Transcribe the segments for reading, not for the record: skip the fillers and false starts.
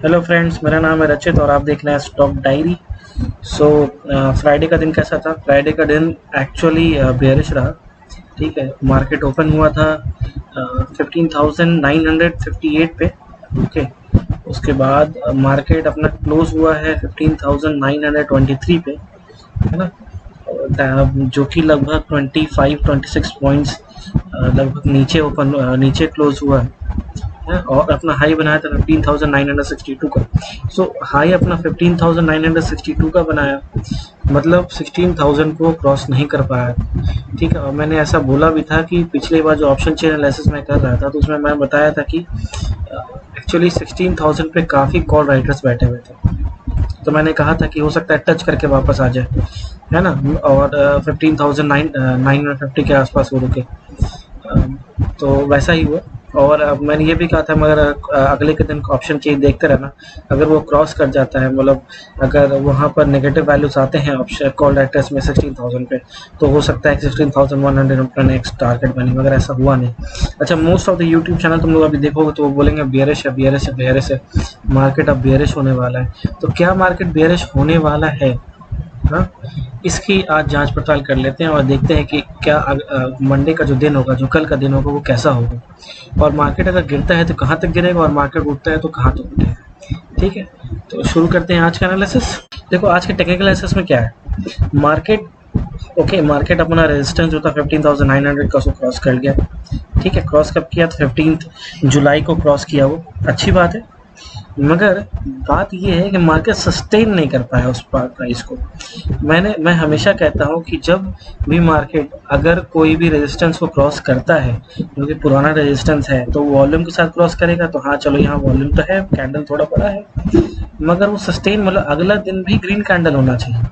Hello friends, मेरा नाम है रचित और आप देख रहे हैं स्टॉक डायरी। सो फ्राइडे का दिन कैसा था? फ्राइडे का दिन एक्चुअली बेयरिश रहा। ठीक है, मार्केट ओपन हुआ था 15,958 पे। ओके, उसके बाद मार्केट अपना क्लोज हुआ है 15,923 पे, है ना। जो कि लगभग 25-26 पॉइंट्स लगभग नीचे क्लोज हुआ है। और अपना हाई बनाया था 15,962 का। सो हाई अपना 15,962 का बनाया, मतलब 16,000 को क्रॉस नहीं कर पाया। ठीक है, और मैंने ऐसा बोला भी था कि पिछली बार जो ऑप्शन चेन एनालिसिस मैं कर रहा था तो उसमें मैं बताया था कि एक्चुअली 16,000 पे काफ़ी कॉल राइटर्स बैठे हुए थे। तो मैंने कहा था कि हो सकता है टच करके वापस आ जाए, है ना। और 15,950 के आसपास वो रुके। तो वैसा ही हुआ। और मैंने ये भी कहा था, मगर अगले के दिन ऑप्शन चेन देखते रहना, अगर वो क्रॉस कर जाता है, मतलब अगर वहाँ पर नेगेटिव वैल्यूज आते हैं ऑप्शन कॉल राइटर्स में 16,000 पे, तो हो सकता है 16,100 अपना नेक्स्ट टारगेट बने, मगर ऐसा हुआ नहीं। अच्छा, most of the YouTube channel तुम लोग अभी देखोगे तो वो बोलेंगे बियरिश है, बियरिश है, बियरिश है, मार्केट अब बियरिश होने वाला है। तो क्या मार्केट बियरिश होने वाला है? हाँ, इसकी आज जांच पड़ताल कर लेते हैं और देखते हैं कि क्या मंडे का जो दिन होगा, जो कल का दिन होगा, वो कैसा होगा। और मार्केट अगर गिरता है तो कहाँ तक गिरेगा, और मार्केट उठता है तो कहाँ तक उठेगा। ठीक है, तो शुरू करते हैं आज का एनालिसिस। देखो, आज के टेक्निकल एनालिसिस में क्या है। मार्केट मार्केट अपना रेजिस्टेंस जो था 15,900 का, उसको क्रॉस कर गया। ठीक है, क्रॉस कब किया? तो 15 जुलाई को क्रॉस किया। वो अच्छी बात है, मगर बात ये है कि मार्केट सस्टेन नहीं कर पाया उस प्राइस को। मैं हमेशा कहता हूँ कि जब भी मार्केट अगर कोई भी रेजिस्टेंस को क्रॉस करता है, जो कि पुराना रेजिस्टेंस है, तो वॉल्यूम के साथ क्रॉस करेगा। तो हाँ चलो, यहाँ वॉल्यूम तो है, कैंडल थोड़ा बड़ा है, मगर वो सस्टेन, मतलब अगला दिन भी ग्रीन कैंडल होना चाहिए।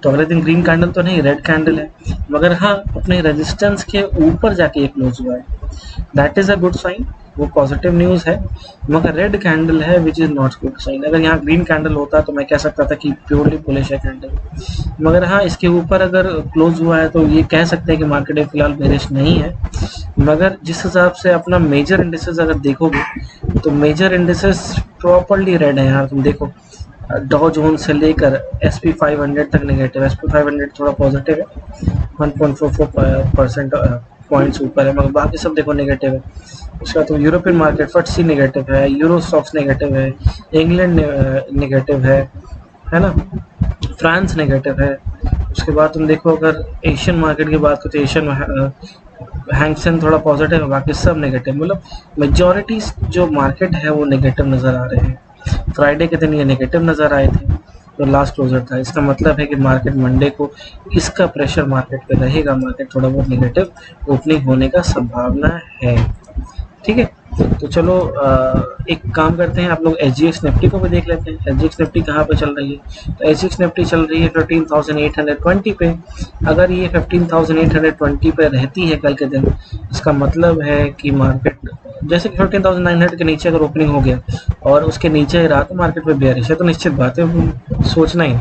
तो अगले दिन ग्रीन कैंडल तो नहीं, रेड कैंडल है, मगर हाँ अपने रेजिस्टेंस के ऊपर जाके ये क्लोज हुआ है। That is a good sign, वो पॉजिटिव न्यूज़ है। मगर रेड कैंडल है which is not good sign. अगर यहाँ ग्रीन कैंडल होता तो मैं कह सकता था कि प्योरली बुलिश है कैंडल, मगर हाँ इसके ऊपर अगर क्लोज हुआ है तो ये कह सकते हैं कि मार्केट फिलहाल बेरिश नहीं है। मगर जिस हिसाब से अपना मेजर इंडिसेस अगर देखोगे तो मेजर इंडिसेस प्रॉपरली रेड है। यार तुम देखो, डॉ जोन्स से लेकर SP 500 तक नेगेटिव है। SP 500 थोड़ा पॉजिटिव है, 1.44% पॉइंट्स ऊपर है, मगर बाकी सब देखो नेगेटिव है। उसके बाद तो यूरोपियन मार्केट FTSE नेगेटिव है, यूरो स्टॉक्स नेगेटिव है, इंग्लैंड नेगेटिव है ना, फ्रांस नेगेटिव है। उसके बाद तुम देखो, अगर एशियन मार्केट की बात करो तो एशियन हैंगसेंग थोड़ा पॉजिटिव है, बाकी सब नेगेटिव। मतलब मेजॉरिटी जो मार्केट है वो नेगेटिव नज़र आ रहे हैं। फ्राइडे के दिन ये नेगेटिव नज़र आए थे, तो लास्ट क्लोजर था। इसका मतलब है कि मार्केट मंडे को इसका प्रेशर मार्केट पे रहेगा, मार्केट थोड़ा बहुत नेगेटिव ओपनिंग होने का संभावना है। ठीक है, तो चलो एक काम करते हैं, आप लोग SGX निफ्टी को भी देख लेते हैं। SGX निफ्टी कहाँ पे चल रही है? तो SGX निफ्टी चल रही है 15,820 पे। अगर ये 15,820 पे रहती है कल के दिन, इसका मतलब है कि मार्केट जैसे कि 15,900 के नीचे अगर ओपनिंग हो गया और उसके नीचे रहा तो मार्केट पे बेयरिश है, तो निश्चित बात है सोचना ही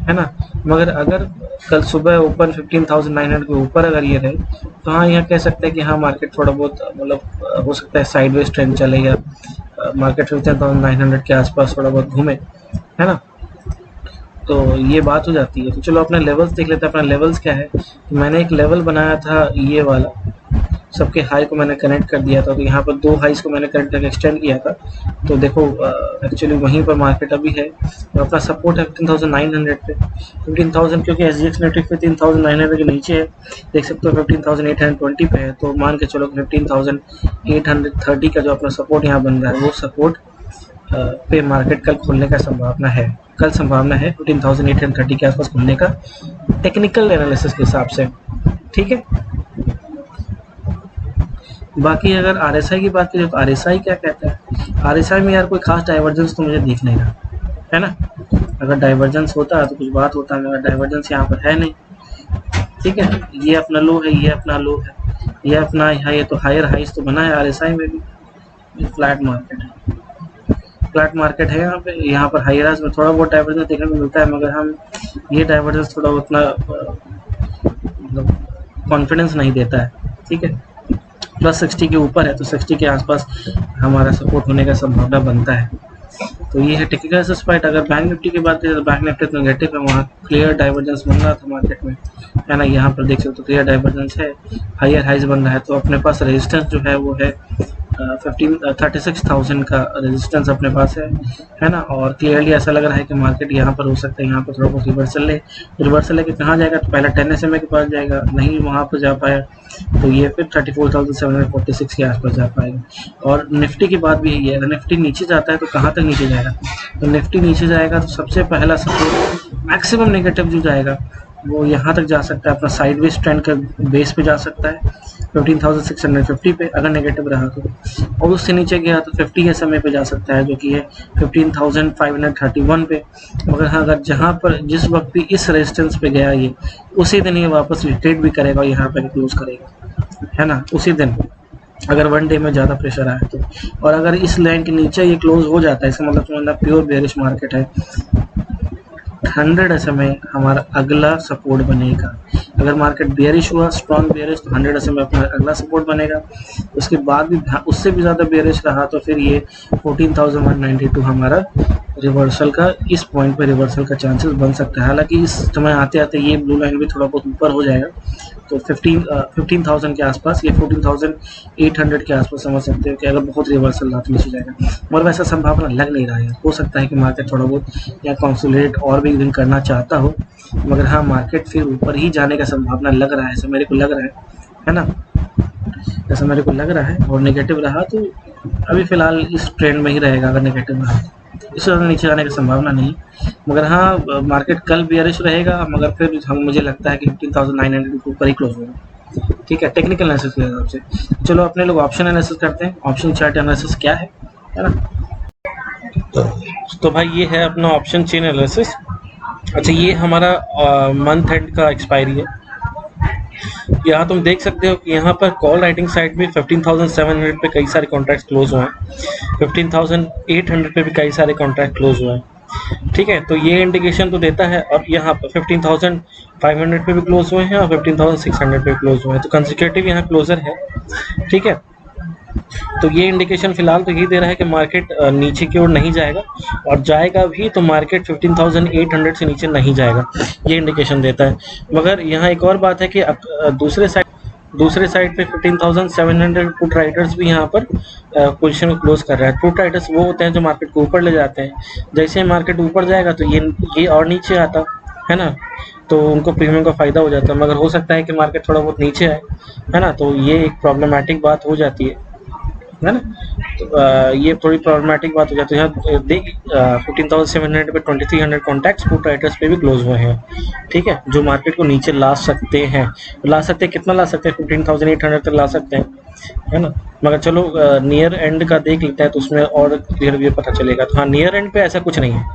है ना। मगर अगर कल सुबह ओपन 15,900 के ऊपर अगर ये रहे तो हाँ, यहाँ कह सकते हैं कि हाँ मार्केट थोड़ा बहुत, मतलब हो सकता है साइडवेज ट्रेंड चले या मार्केट 15,900 के आसपास थोड़ा बहुत घूमे, है ना। तो ये बात हो जाती है। तो चलो अपने लेवल्स देख लेते हैं। अपना लेवल्स क्या है, तो मैंने एक लेवल बनाया था ये वाला, सबके हाई को मैंने कनेक्ट कर दिया था। तो यहाँ पर दो हाइस को मैंने कनेक्ट करके एक्सटेंड किया था। तो देखो एक्चुअली वहीं पर मार्केट अभी है। तो अपना सपोर्ट है 15,900 पे। 15,000 क्योंकि SGX निफ्टी 15,900 के नीचे है, देख सकते हो 15,820 पे है। तो मान के चलो 15,830 का जो अपना सपोर्ट यहाँ बन रहा है, वो सपोर्ट पे मार्केट कल खुलने का संभावना है। कल संभावना है 15,830 के आसपास खुलने का, टेक्निकल एनालिसिस के हिसाब से। ठीक है, बाकी अगर RSI की बात करें तो RSI क्या कहता है? RSI में यार कोई खास डाइवर्जेंस तो मुझे दिख नहीं रहा, है ना। अगर डाइवर्जेंस होता है तो कुछ बात होता है, मगर डाइवर्जेंस यहाँ पर है नहीं। ठीक है, ये अपना लो है, ये अपना लो है, ये अपना ये तो हायर हाइस तो बना है RSI में भी। फ्लैट मार्केट है, फ्लैट मार्केट है यहाँ पे। यहाँ पर हायर में थोड़ा बहुत डाइवर्जेंस देखने को मिलता है, मगर हम ये डाइवर्जेंस थोड़ा उतना मतलब कॉन्फिडेंस नहीं देता है। ठीक है, प्लस 60 के ऊपर है तो 60 के आसपास हमारा सपोर्ट होने का संभावना बनता है। तो ये है टेक्निकल सस्पेक्ट। अगर बैंक निफ्टी की बात करें तो बैंक निफ्टी तो नेगेटिव है, वहाँ क्लियर डाइवर्जेंस बन रहा था मार्केट में, है ना। यहाँ पर देख सकते हो क्लियर डाइवर्जेंस है, हायर हाइज बन रहा है। तो अपने पास रेजिस्टेंस जो है वो है 36,000 का रेजिस्टेंस अपने पास है ना। और क्लियरली ऐसा लग रहा है कि मार्केट यहाँ पर हो सकता है, यहाँ पर थोड़ा बहुत रिवर्सल लेके कहाँ जाएगा, तो पहले 10 SMA के पास जाएगा, नहीं वहाँ पर जा पाया तो ये फिर 34,746 के आसपास जा पाएगा। और निफ्टी की बात भी यही है, अगर निफ्टी नीचे जाता है तो कहाँ तक नीचे जाएगा, तो निफ्टी नीचे जाएगा तो सबसे पहला सपोर्ट मैक्सिमम नेगेटिव जो जाएगा वो यहाँ तक जा सकता है, अपना साइडवेज ट्रेंड के बेस पे जा सकता है 15,650 पे अगर नेगेटिव रहा तो, और उससे नीचे गया तो 50 SMA पे जा सकता है जो कि है 15,531 पे। मगर हाँ, अगर जहाँ पर जिस वक्त भी इस रेजिस्टेंस पे गया ये, उसी दिन ये वापस रिट्रेट भी करेगा और यहाँ पर क्लोज करेगा, है ना, उसी दिन, अगर वन डे में ज़्यादा प्रेशर आया तो। और अगर इस लाइन के नीचे ये क्लोज हो जाता है, इसका मतलब प्योर बेयरिश मार्केट है। 100 SMA हमारा अगला सपोर्ट बनेगा। अगर मार्केट बेयरिश हुआ, स्ट्रॉन्ग बेयरिश, तो 100 SMA अपना अगला सपोर्ट बनेगा। उसके बाद भी उससे भी ज़्यादा बेयरिश रहा तो फिर ये 14,192 हमारा रिवर्सल का, इस पॉइंट पे रिवर्सल का चांसेस बन सकता है। हालांकि इस समय आते आते ये ब्लू लाइन भी थोड़ा बहुत ऊपर हो जाएगा, तो 15,000 के आसपास, ये 14,800 के आसपास समझ सकते हो कि अगर बहुत रिवर्सल रहा तो नीचे जाएगा। और वैसा संभावना लग नहीं रहा है, हो सकता है कि मार्केट थोड़ा बहुत या कंसोलिडेट और भी दिन करना चाहता हो, मगर हाँ मार्केट फिर ऊपर ही जाने का संभावना लग रहा है, ऐसा मेरे को लग रहा है ना, ऐसा मेरे को लग रहा है। और नेगेटिव रहा तो अभी फिलहाल इस ट्रेंड में ही रहेगा, अगर नेगेटिव रहा इससे ज़्यादा नीचे जाने की संभावना नहीं। मगर हाँ मार्केट कल बेयरिश रहेगा, मगर फिर मुझे लगता है कि 15,900 के ऊपर ही क्लोज होगा। ठीक है, टेक्निकल एनालिसिस के हिसाब से। चलो अपने लोग ऑप्शन एनालिसिस करते हैं। ऑप्शन चार्ट एनालिसिस क्या है ना। तो भाई ये है अपना ऑप्शन चेन एनालिसिस। अच्छा, ये हमारा मंथ एंड का एक्सपायरी है। यहाँ तुम देख सकते हो कि यहाँ पर कॉल राइटिंग साइड में 15,700 पे कई सारे कॉन्ट्रैक्ट क्लोज हुए हैं, 15,800 पे भी कई सारे कॉन्ट्रैक्ट क्लोज हुए हैं। ठीक है, तो ये इंडिकेशन तो देता है। और यहाँ पर 15,500 पे भी क्लोज हुए हैं और 15,600 पे क्लोज हुए हैं, तो कंसेक्यूटिव यहाँ क्लोजर है। ठीक है, तो ये इंडिकेशन फिलहाल तो ये दे रहा है कि मार्केट नीचे की ओर नहीं जाएगा, और जाएगा भी तो मार्केट 15,800 से नीचे नहीं जाएगा, ये इंडिकेशन देता है। मगर यहाँ एक और बात है कि दूसरे साइड पे 15,700 पुट राइटर्स भी यहाँ पर पोजीशन को क्लोज कर रहा है। पुट राइटर्स वो होते हैं जो मार्केट को ऊपर ले जाते हैं, जैसे मार्केट ऊपर जाएगा तो ये और नीचे आता है ना, तो उनको प्रीमियम का फायदा हो जाता है। मगर हो सकता है कि मार्केट थोड़ा बहुत नीचे आए, है ना, तो ये एक प्रॉब्लमेटिक बात हो जाती है ना। तो ये थोड़ी प्रॉब्लमेटिक बात हो जाती है। यहाँ देख 15,700 पे 2,300 कॉन्टैक्ट्स पुट राइटर्स पे भी क्लोज हुए हैं। ठीक है, जो मार्केट को नीचे ला सकते हैं, कितना ला सकते हैं, 15,800 तक ला सकते हैं, है ना। मगर चलो नियर एंड का देख लेते हैं तो उसमें और क्लियर व्यू पता चलेगा। तो हाँ, नियर एंड पे ऐसा कुछ नहीं है।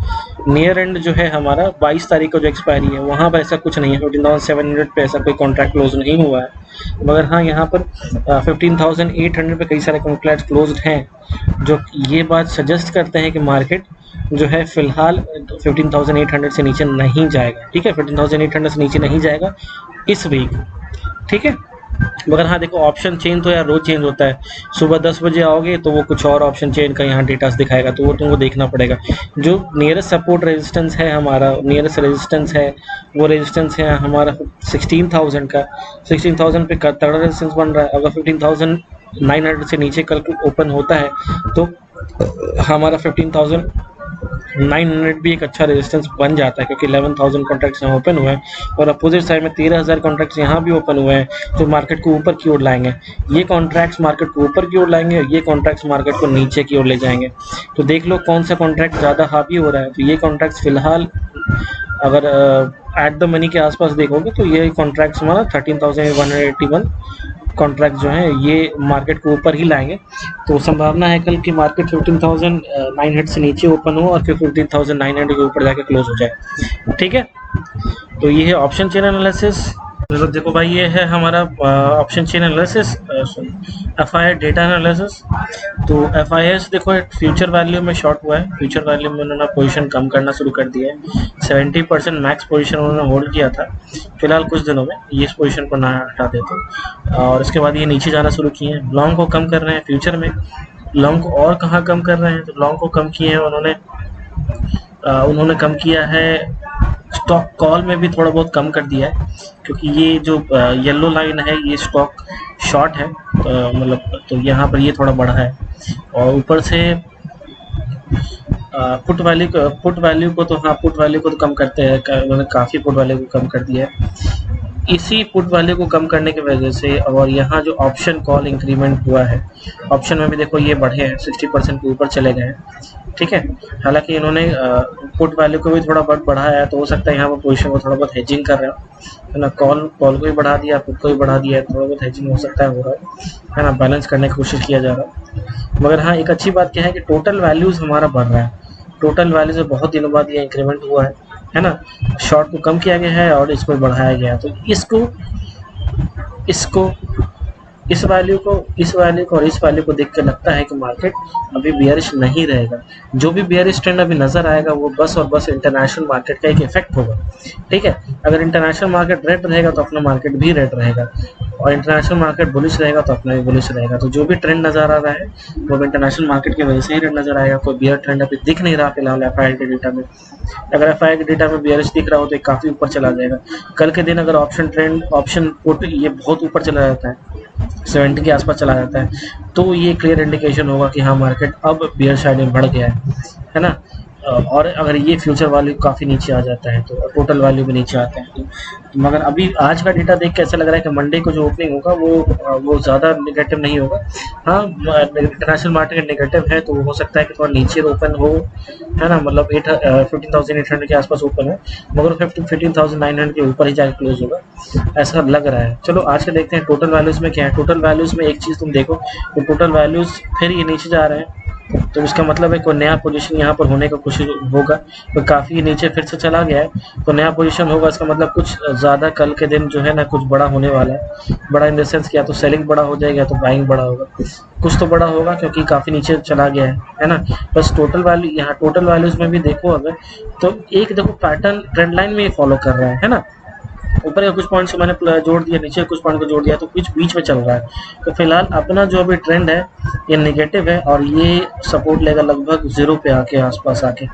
नियर एंड जो है हमारा 22 तारीख को जो एक्सपायरी है वहाँ पर ऐसा कुछ नहीं है, 15,700 पे ऐसा कोई कॉन्ट्रैक्ट क्लोज नहीं हुआ है। मगर हाँ, यहाँ पर 15,800 पे कई सारे कॉन्ट्रैक्ट क्लोज हैं, जो ये बात सजेस्ट करते हैं कि मार्केट जो है फिलहाल 15,800 से नीचे नहीं जाएगा। ठीक है, 15,800 से नीचे नहीं जाएगा इस वीक। ठीक है, मगर हाँ देखो, ऑप्शन चेन तो यार रोज चेंज होता है। सुबह 10 बजे आओगे तो वो कुछ और ऑप्शन चेन का यहाँ डेटास दिखाएगा, तो वो तुमको देखना पड़ेगा। जो नियरेस्ट सपोर्ट रेजिस्टेंस है हमारा, नियरेस्ट रेजिस्टेंस है वो रेजिस्टेंस है हमारा 16,000 का। 16,000 पे तगड़ा रेजिस्टेंस बन रहा है। अगर 15,900 से नीचे कल ओपन होता है तो हमारा 15,900 भी एक अच्छा रेजिस्टेंस बन जाता है, क्योंकि 11,000 कॉन्ट्रैक्ट्स यहाँ ओपन हुए हैं और अपोजिट साइड में 13,000 कॉन्ट्रैक्ट्स यहाँ भी ओपन हुए हैं, तो मार्केट को ऊपर की ओर लाएंगे। ये कॉन्ट्रैक्ट्स मार्केट को ऊपर की ओर लाएंगे और ये कॉन्ट्रैक्ट्स मार्केट को नीचे की ओर ले जाएंगे। तो देख लो कौन सा कॉन्ट्रैक्ट ज़्यादा हावी हो रहा है। तो ये कॉन्ट्रैक्ट्स फिलहाल अगर एट द मनी के आसपास देखोगे तो ये कॉन्ट्रैक्ट्स हमारा 13,181 कॉन्ट्रैक्ट जो है ये मार्केट को ऊपर ही लाएंगे। तो संभावना है कल की मार्केट 15,900 से नीचे ओपन हो और फिर 15,900 के ऊपर जाके क्लोज हो जाए। ठीक है, तो ये है ऑप्शन चेन एनालिसिस। मतलब देखो भाई, ये है हमारा option chain analysis, FII data analysis. तो एफआईआई देखो फ्यूचर वैल्यू में शॉर्ट हुआ है, फ्यूचर वैल्यू में उन्होंने पोजीशन कम करना शुरू कर दिया है। 70% मैक्स पोजीशन उन्होंने होल्ड किया था, फिलहाल कुछ दिनों में ये इस पोजीशन को ना हटा देते और उसके बाद ये नीचे जाना शुरू किए हैं। लॉन्ग को कम कर रहे हैं फ्यूचर में, लॉन्ग को और कहाँ कम कर रहे हैं, तो लॉन्ग को कम किए हैं उन्होंने उन्होंने कम किया है, स्टॉक कॉल में भी थोड़ा बहुत कम कर दिया है, क्योंकि ये जो येलो लाइन है ये स्टॉक शॉर्ट है, मतलब तो यहाँ पर ये थोड़ा बढ़ा है। और ऊपर से पुट वैल्यू को तो हाँ, पुट वैल्यू को तो कम करते हैं, उन्होंने काफ़ी पुट वैल्यू को कम कर दिया है। इसी पुट वैल्यू को कम करने की वजह से और यहाँ जो ऑप्शन कॉल इंक्रीमेंट हुआ है, ऑप्शन में भी देखो ये बढ़े हैं, 60% के ऊपर चले गए हैं, ठीक है। हालांकि इन्होंने पुट वैल्यू को भी थोड़ा बहुत बढ़ाया है, तो हो सकता है यहाँ पर पोजीशन को थोड़ा बहुत हेजिंग कर रहे हो, है ना। कॉल को भी बढ़ा दिया, पुट को भी बढ़ा दिया है, थोड़ा बहुत हेजिंग हो सकता है, हो रहा है ना, बैलेंस करने की कोशिश किया जा रहा है। मगर हाँ, एक अच्छी बात क्या है कि टोटल वैल्यूज़ हमारा बढ़ रहा है, टोटल वैल्यू से बहुत दिनों बाद ये इंक्रीमेंट हुआ है ना। शॉर्ट को कम किया गया है और इसको बढ़ाया गया है, तो इसको इस वैल्यू को और इस वैल्यू को देख के लगता है कि मार्केट अभी बियरिश नहीं रहेगा। जो भी बियरिश ट्रेंड अभी नजर आएगा वो बस और बस इंटरनेशनल मार्केट का एक इफेक्ट होगा, ठीक है। अगर इंटरनेशनल मार्केट रेड रहेगा तो अपना मार्केट भी रेड रहेगा, और इंटरनेशनल मार्केट बुलिश रहेगा तो अपना भी बुलिश रहेगा। तो जो भी ट्रेंड नजर आ रहा है वो इंटरनेशनल मार्केट की वजह से ही रेड नजर आएगा। कोई बियर ट्रेंड अभी दिख नहीं रहा फिलहाल एफआई के डेटा में। अगर एफआई के डेटा में बियरिश दिख रहा हो तो काफी ऊपर चला जाएगा। कल के दिन अगर ऑप्शन पुट ये बहुत ऊपर चला जाता है, 70 के आसपास चला जाता है, तो ये क्लियर इंडिकेशन होगा कि हाँ, मार्केट अब बियर साइड में बढ़ गया है ना। और अगर ये फ्यूचर वैल्यू काफ़ी नीचे आ जाता है तो टोटल वैल्यू भी नीचे आता है, तो मगर अभी आज का डेटा देख के ऐसा लग रहा है कि मंडे को जो ओपनिंग होगा वो ज़्यादा नेगेटिव नहीं होगा। हाँ, इंटरनेशनल मार्केट नेगेटिव है तो हो सकता है कि थोड़ा नीचे ओपन हो, है ना, मतलब 15,800 के आसपास ओपन है, मगर 15,900 के ऊपर ही जाकर क्लोज होगा, ऐसा लग रहा है। चलो आज के देखते हैं टोटल वैल्यूज़ में क्या है। टोटल वैल्यूज़ में एक चीज़ तुम देखो, तो टोटल वैल्यूज़ फिर ये नीचे जा रहे हैं, तो इसका मतलब है कोई नया पोजीशन यहाँ पर होने का कुछ होगा। तो काफ़ी नीचे फिर से चला गया है तो नया पोजीशन होगा, इसका मतलब कुछ ज़्यादा कल के दिन जो है ना कुछ बड़ा होने वाला है। बड़ा इन द सेंस कि या तो सेलिंग बड़ा हो जाएगा या तो बाइंग बड़ा होगा, कुछ तो बड़ा होगा क्योंकि काफ़ी नीचे चला गया है ना। बस टोटल वैल्यू, यहाँ टोटल वैल्यूज़ में भी देखो अगर, तो एक देखो पैटर्न ट्रेंड लाइन में फॉलो कर रहा है ना। ऊपर के कुछ पॉइंट्स को मैंने जोड़ दिया, नीचे कुछ पॉइंट को जोड़ दिया, तो कुछ बीच में चल रहा है। तो फिलहाल अपना जो अभी ट्रेंड है ये नेगेटिव है और ये सपोर्ट लेगा लगभग 0 पे आके, आसपास आके,